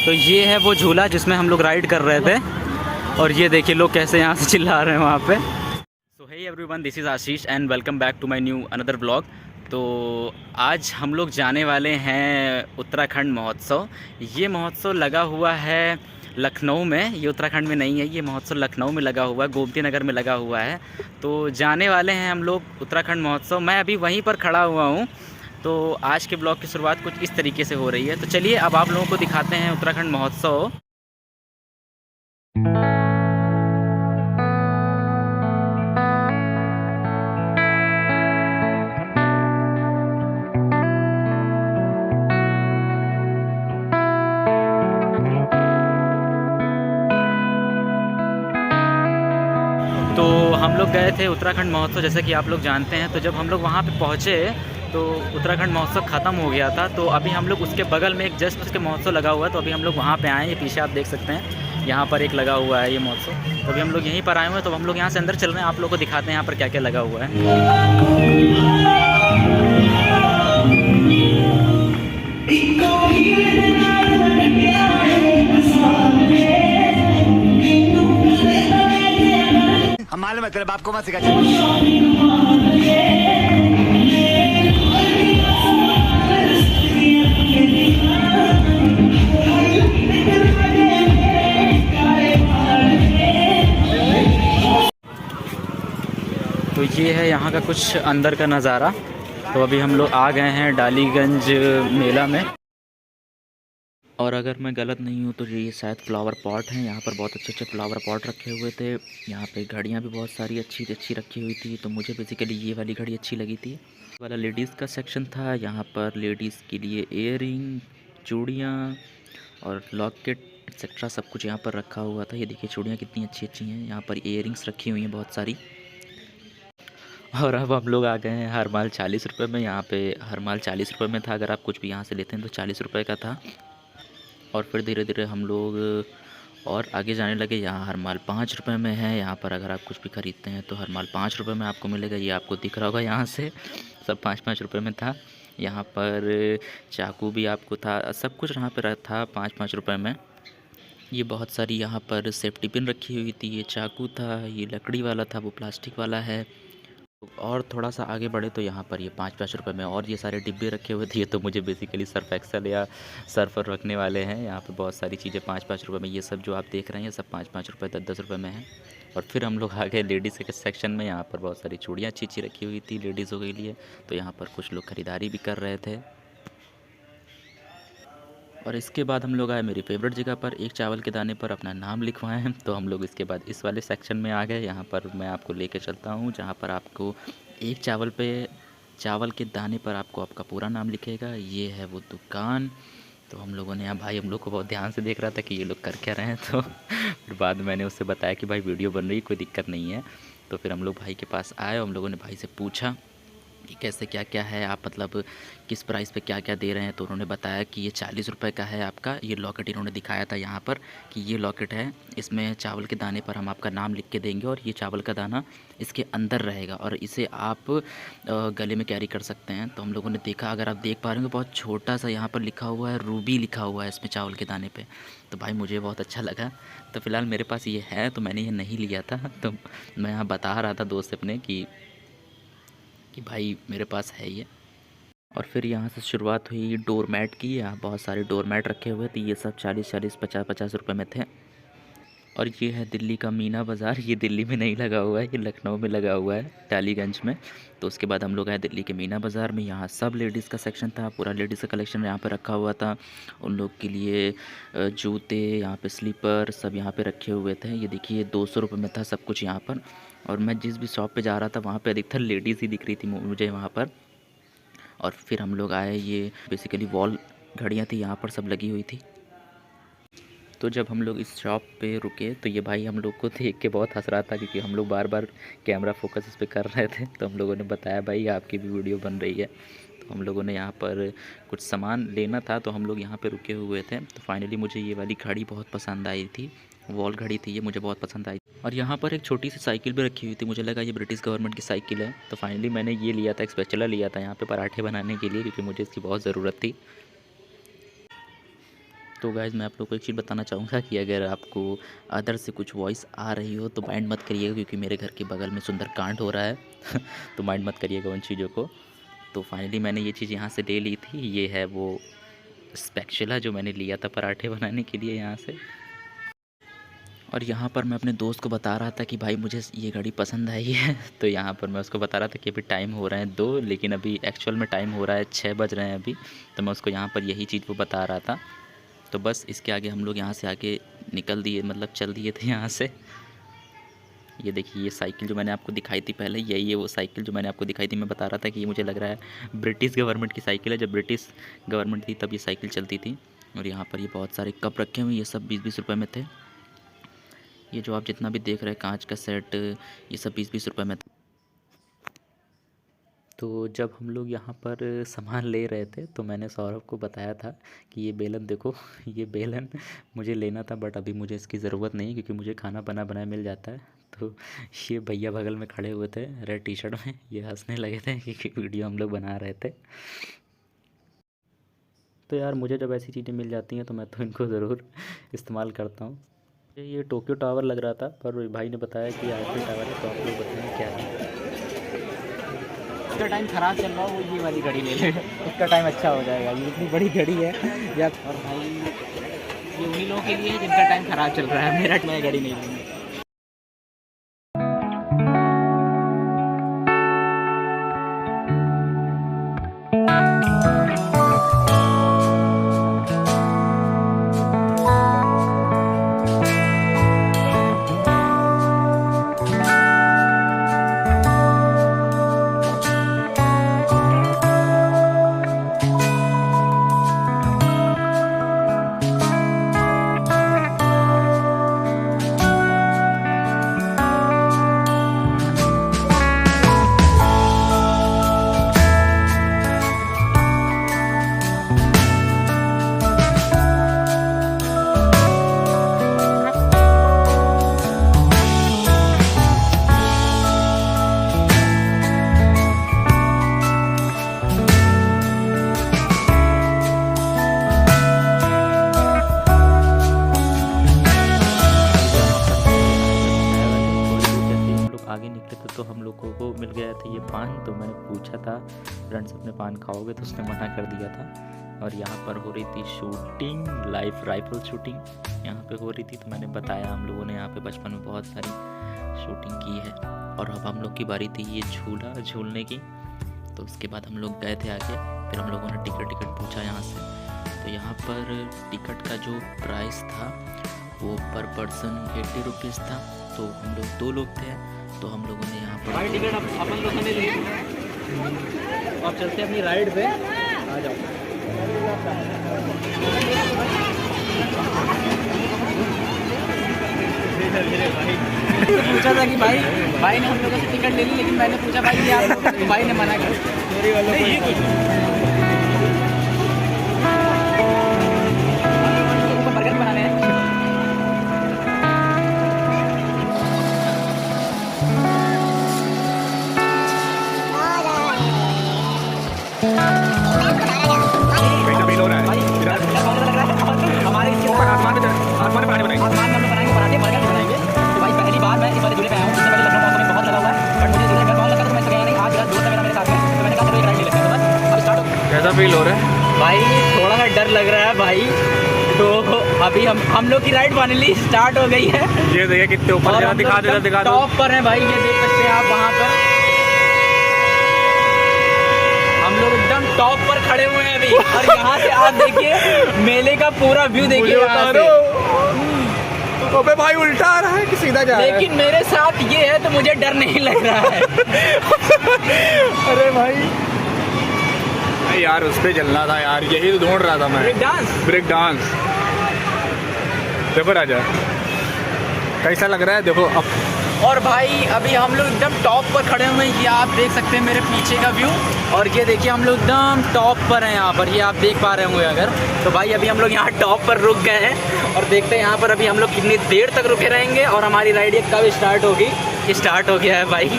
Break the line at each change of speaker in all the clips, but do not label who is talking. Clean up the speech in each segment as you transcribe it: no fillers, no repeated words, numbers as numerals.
तो ये है वो झूला जिसमें हम लोग राइड कर रहे थे, और ये देखिए लोग कैसे यहाँ से चिल्ला रहे हैं वहाँ पे। So hey everyone, this is Ashish and welcome back to my new another blog. तो आज हम लोग जाने वाले हैं उत्तराखंड महोत्सव। ये महोत्सव लगा हुआ है लखनऊ में, ये उत्तराखंड में नहीं है। ये महोत्सव लखनऊ में लगा हुआ है, गोमती नगर में लगा हुआ है। तो जाने वाले हैं हम लोग उत्तराखंड महोत्सव। मैं अभी वहीं पर खड़ा हुआ हूँ। तो आज के ब्लॉग की शुरुआत कुछ इस तरीके से हो रही है। तो चलिए अब आप लोगों को दिखाते हैं उत्तराखंड महोत्सव। तो हम लोग गए थे उत्तराखंड महोत्सव, जैसे कि आप लोग जानते हैं। तो जब हम लोग वहाँ पे पहुँचे तो उत्तराखंड महोत्सव ख़त्म हो गया था। तो अभी हम लोग उसके बगल में एक जस्ट उसके महोत्सव लगा हुआ है, तो अभी हम लोग वहाँ पे आए हैं। ये पीछे आप देख सकते हैं, यहाँ पर एक लगा हुआ है ये महोत्सव। तो अभी हम लोग यहीं पर आए हुए हैं। तो हम लोग यहाँ से अंदर चल रहे हैं, आप लोग को दिखाते हैं यहाँ पर क्या क्या लगा हुआ है।
मालूम है तेरे बाप को मत सिखा।
तो ये है यहाँ का कुछ अंदर का नज़ारा। तो अभी हम लोग आ गए हैं डालीगंज मेला में। और अगर मैं गलत नहीं हूँ तो ये शायद फ्लावर पॉट हैं। यहाँ पर बहुत अच्छे अच्छे फ्लावर पॉट रखे हुए थे। यहाँ पे घड़ियाँ भी बहुत सारी अच्छी अच्छी रखी हुई थी। तो मुझे बेसिकली ये वाली घड़ी अच्छी लगी थी। वाला लेडीज़ का सेक्शन था। यहाँ पर लेडीज़ के लिए इयररिंग, चूड़ियाँ और लॉकेट एक्सेट्रा सब कुछ यहाँ पर रखा हुआ था। ये देखिए चूड़ियाँ कितनी अच्छी अच्छी हैं। यहाँ पर इयररिंग्स रखी हुई हैं बहुत सारी। और अब हम लोग आ गए हैं हर माल 40 रुपये में। यहाँ पे हर माल 40 रुपये में था। अगर आप कुछ भी यहाँ से लेते हैं तो 40 रुपये का था। और फिर धीरे धीरे हम लोग और आगे जाने लगे। यहाँ हर माल 5 रुपये में है। यहाँ पर अगर आप कुछ भी ख़रीदते हैं तो हर माल 5 रुपये में आपको मिलेगा। ये आपको दिख रहा होगा, यहाँ से सब 5-5 रुपये में था। यहाँ पर चाकू भी आपको था, सब कुछ यहाँ पर था 5-5 रुपये में। ये बहुत सारी यहाँ पर सेफ्टी पिन रखी हुई थी। ये चाकू था, ये लकड़ी वाला था, वो प्लास्टिक वाला है। और थोड़ा सा आगे बढ़े तो यहाँ पर ये 5-5 रुपये में और ये सारे डिब्बे रखे हुए थे। ये तो मुझे बेसिकली सर्फ एक्सेल या सर्फर रखने वाले हैं। यहाँ पे बहुत सारी चीज़ें 5-5 रुपये में। ये सब जो आप देख रहे हैं ये सब 5-5 रुपये 10-10 रुपये में है। और फिर हम लोग आ गए लेडीज़ के सेक्शन में। यहाँ पर बहुत सारी चूड़ियाँ अच्छी अच्छी रखी हुई थी लेडीज़ों के लिए। तो यहाँ पर कुछ लोग ख़रीदारी भी कर रहे थे। और इसके बाद हम लोग आए मेरी फेवरेट जगह पर, एक चावल के दाने पर अपना नाम लिखवाएं हैं। तो हम लोग इसके बाद इस वाले सेक्शन में आ गए। यहाँ पर मैं आपको लेके चलता हूँ, जहाँ पर आपको एक चावल के दाने पर आपको आपका पूरा नाम लिखेगा। ये है वो दुकान। तो हम लोगों ने, यहाँ भाई हम लोग को बहुत ध्यान से देख रहा था कि ये लोग कर क्या रहे हैं। तो फिर बाद में मैंने उससे बताया कि भाई वीडियो बन रही है, कोई दिक्कत नहीं है। तो फिर हम लोग भाई के पास आए। हम लोगों ने भाई से पूछा कि कैसे क्या क्या है, आप मतलब किस प्राइस पे क्या क्या दे रहे हैं। तो उन्होंने बताया कि ये 40 रुपये का है आपका। ये लॉकेट इन्होंने दिखाया था यहाँ पर कि ये लॉकेट है, इसमें चावल के दाने पर हम आपका नाम लिख के देंगे और ये चावल का दाना इसके अंदर रहेगा और इसे आप गले में कैरी कर सकते हैं। तो हम लोगों ने देखा, अगर आप देख पा रहे होंगे बहुत छोटा सा यहाँ पर लिखा हुआ है, रूबी लिखा हुआ है इसमें चावल के दाने पर। तो भाई मुझे बहुत अच्छा लगा। तो फ़िलहाल मेरे पास ये है, तो मैंने ये नहीं लिया था। तो मैं यहाँ बता रहा था दोस्त अपने कि भाई मेरे पास है ये। और फिर यहाँ से शुरुआत हुई डोर मैट की। यहाँ बहुत सारे डोर मैट रखे हुए थे। ये सब 40-40, 50-50 रुपये में थे। और ये है दिल्ली का मीना बाज़ार। ये दिल्ली में नहीं लगा हुआ है, ये लखनऊ में लगा हुआ है, डालीगंज में। तो उसके बाद हम लोग आए दिल्ली के मीना बाज़ार में। यहाँ सब लेडीज़ का सेक्शन था, पूरा लेडीज़ का कलेक्शन यहाँ पर रखा हुआ था। उन लोग के लिए जूते, यहाँ पे स्लीपर सब यहाँ पे रखे हुए थे। ये देखिए 200 रुपये में था सब कुछ यहाँ पर। और मैं जिस भी शॉप पे जा रहा था वहाँ पे अधिकतर लेडीज़ ही दिख रही थी मुझे वहाँ पर। और फिर हम लोग आए, ये बेसिकली वॉल घड़ियाँ थी यहाँ पर सब लगी हुई थी। तो जब हम लोग इस शॉप पे रुके तो ये भाई हम लोग को देख के बहुत हंस रहा था, क्योंकि हम लोग बार बार कैमरा फोकस इस पर कर रहे थे। तो हम लोगों ने बताया भाई आपकी भी वीडियो बन रही है। तो हम लोगों ने यहाँ पर कुछ सामान लेना था, तो हम लोग यहाँ पे रुके हुए थे। तो फाइनली मुझे ये वाली घड़ी बहुत पसंद आई थी, वॉल घड़ी थी ये, मुझे बहुत पसंद आई। और यहाँ पर एक छोटी सी साइकिल भी रखी हुई थी, मुझे लगा ये ब्रिटिश गवर्नमेंट की साइकिल है। तो फाइनली मैंने ये लिया था, एक स्पेचुला लिया था यहाँ पे पराठे बनाने के लिए, क्योंकि मुझे इसकी बहुत ज़रूरत थी। तो गाइज़ मैं आप लोग को एक चीज़ बताना चाहूँगा कि अगर आपको अदर से कुछ वॉइस आ रही हो तो माइंड मत करिएगा, क्योंकि मेरे घर के बगल में सुंदरकांड हो रहा है तो माइंड मत करिएगा उन चीज़ों को। तो फाइनली मैंने ये चीज़ यहाँ से ले ली थी। ये है वो स्पैचुला जो मैंने लिया था पराठे बनाने के लिए यहाँ से। और यहाँ पर मैं अपने दोस्त को बता रहा था कि भाई मुझे ये घड़ी पसंद आई है तो यहाँ पर मैं उसको बता रहा था कि अभी टाइम हो रहा है 2, लेकिन अभी एक्चुअल में टाइम हो रहा है 6 बज रहे हैं अभी। तो मैं उसको यहाँ पर यही चीज़ वो बता रहा था। तो बस इसके आगे हम लोग यहाँ से आगे निकल दिए, मतलब चल दिए थे यहाँ से। ये देखिए ये साइकिल जो मैंने आपको दिखाई थी पहले, यही है वो साइकिल जो मैंने आपको दिखाई थी। मैं बता रहा था कि ये मुझे लग रहा है ब्रिटिश गवर्नमेंट की साइकिल है। जब ब्रिटिश गवर्नमेंट थी तब ये साइकिल चलती थी। और यहाँ पर ये बहुत सारे कप रखे हुए, ये सब 20-20 रुपये में थे। ये जो आप जितना भी देख रहे हैं कांच का सेट, ये सब 20-20 रुपये में था। तो जब हम लोग यहाँ पर सामान ले रहे थे तो मैंने सौरभ को बताया था कि ये बेलन देखो ये बेलन मुझे लेना था, बट अभी मुझे इसकी ज़रूरत नहीं, क्योंकि मुझे खाना बना बनाया मिल जाता है। तो ये भैया बगल में खड़े हुए थे रेड टी शर्ट में, ये हंसने लगे थे क्योंकि वीडियो हम लोग बना रहे थे। तो यार मुझे जब ऐसी चीज़ें मिल जाती हैं तो मैं तो इनको ज़रूर इस्तेमाल करता हूँ। ये टोक्यो टावर लग रहा था, पर भाई ने बताया कि आईफिल टावर है। तो आप लोग बताएं क्या है।
उसका टाइम ख़राब चल रहा है, वो ये वाली घड़ी ले ले, उसका टाइम अच्छा हो जाएगा। ये इतनी बड़ी घड़ी है या, और भाई ये उन्हीं लोगों के लिए है जिनका टाइम ख़राब चल रहा है। मेरा मैं घड़ी नहीं लूँगी।
आगे निकले थे तो हम लोगों को मिल गया था ये पान। तो मैंने पूछा था फ्रेंड्स अपने पान खाओगे, तो उसने मना कर दिया था। और यहाँ पर हो रही थी शूटिंग, लाइव राइफल शूटिंग यहाँ पे हो रही थी। तो मैंने बताया हम लोगों ने यहाँ पे बचपन में बहुत सारी शूटिंग की है। और अब हम लोग की बारी थी ये झूला झूलने की। तो उसके बाद हम लोग गए थे आगे, फिर हम लोगों ने टिकट पूछा यहाँ से। तो यहाँ पर टिकट का जो प्राइस था वो पर पर्सन 80 रुपीज़ था। तो हम लोग 2 लोग थे, तो हम लोगों ने यहाँ पर
भाई टिकट अपन लोगों ने ले, अब चलते अपनी राइड पे। आ जाओ। पूछा था कि भाई ने हम लोगों से टिकट ले ली, लेकिन मैंने पूछा भाई ये आप, तो भाई ने मना कर बर्गर बनाने हैं।
कैसा फील हो रहा है
भाई? थोड़ा सा डर लग रहा है भाई। तो अभी हम लोग की राइड फाइनली स्टार्ट हो गई है।
ये देखिए कितने ऊपर दिखा दो
टॉप पर है भाई, ये देख सकते हैं आप वहाँ पर। हम लोग एकदम टॉप पर खड़े हुए हैं अभी, और यहाँ से आप देखिए मेले का पूरा व्यू देखिए यहाँ से।
अबे भाई उल्टा आ रहा है कि सीधा जा रहा है?
लेकिन मेरे साथ ये है तो मुझे डर नहीं लग रहा है।
अरे भाई यार उस पे चलना था यार, यही तो ढूंढ रहा था मैं। ब्रेक डांस देखो राजा कैसा लग रहा है, देखो अब।
और भाई अभी हम लोग एकदम टॉप पर खड़े हुए हैं, ये आप देख सकते हैं मेरे पीछे का व्यू। और ये देखिए हम लोग एकदम टॉप पर हैं यहाँ पर, ये आप देख पा रहे होंगे अगर। तो भाई अभी हम लोग यहाँ टॉप पर रुक गए हैं, और देखते हैं यहाँ पर अभी हम लोग कितनी देर तक रुके रहेंगे और हमारी राइड कब स्टार्ट होगी। स्टार्ट हो गया है भाई।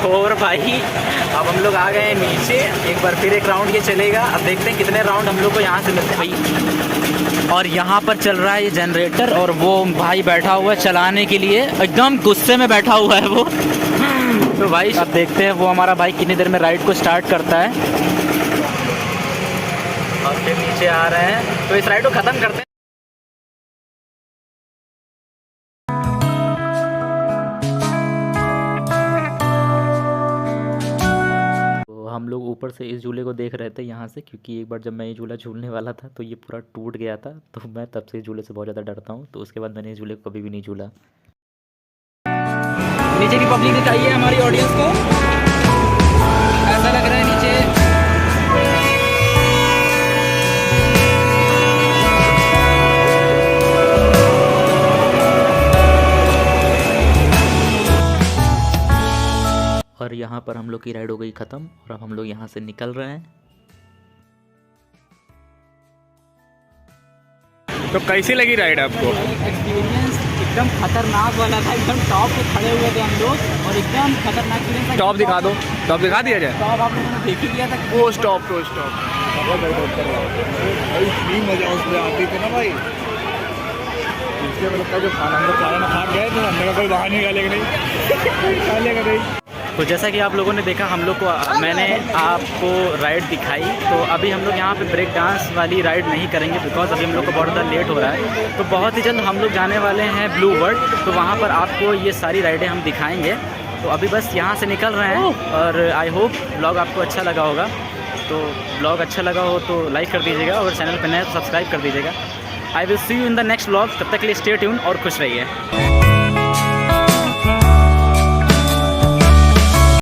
और भाई अब हम लोग आ गए हैं नीचे, एक बार फिर एक राउंड ये चलेगा। अब देखते हैं कितने राउंड हम लोग को यहाँ से मिलते हैं भाई। और यहाँ पर चल रहा है ये जनरेटर, और वो भाई बैठा हुआ है चलाने के लिए, एकदम गुस्से में बैठा हुआ है वो। तो भाई अब देखते हैं वो हमारा भाई कितनी देर में राइड को स्टार्ट करता है। और फिर नीचे आ रहे हैं, तो इस राइड को ख़त्म करते हैं।
हम लोग ऊपर से इस झूले को देख रहे थे यहाँ से, क्योंकि एक बार जब मैं ये झूला झूलने वाला था तो ये पूरा टूट गया था, तो मैं तब से इस झूले से बहुत ज़्यादा डरता हूँ। तो उसके बाद मैंने इस झूले को कभी भी नहीं झूला।
नीचे की पब्लिक दिखाइए हमारी ऑडियंस को, ऐसा लग रहा है नीचे।
और यहाँ पर हम लोग की राइड हो गई ख़त्म, और अब हम लोग यहाँ से निकल रहे हैं।
तो कैसी लगी राइड आपको?
एक्सपीरियंस एकदम खतरनाक वाला था, एकदम टॉप पे खड़े हुए थे हम लोग, और एकदम खतरनाक एक्सपीरियंस।
टॉप दिखा दो, टॉप दिखा दिया जाए।
टॉप आप लोगों ने देख ही लिया था।
वो स्टॉप तो स्टॉप इतनी मजा उसमें आती थी ना भाई। इसके मतलब का जो खाना हम लोग खाना खा गए थे, हमने कोई बाहर निकालेगा नहीं, निकालेगा नहीं।
तो जैसा कि आप लोगों ने देखा, हम लोग को मैंने आपको राइड दिखाई। तो अभी हम लोग यहाँ पे ब्रेक डांस वाली राइड नहीं करेंगे, बिकॉज अभी हम लोग को बहुत ज़्यादा लेट हो रहा है। तो बहुत ही जल्द हम लोग जाने वाले हैं ब्लू वर्ल्ड, तो वहाँ पर आपको ये सारी राइडें हम दिखाएंगे। तो अभी बस यहाँ से निकल रहे हैं, और आई होप ब्लॉग आपको अच्छा लगा होगा। तो ब्लॉग अच्छा लगा हो तो लाइक कर दीजिएगा, और चैनल पर नए तो सब्सक्राइब कर दीजिएगा। I will see you in the next blog. तब तक के लिए स्टे ट्यून और खुश रहिए।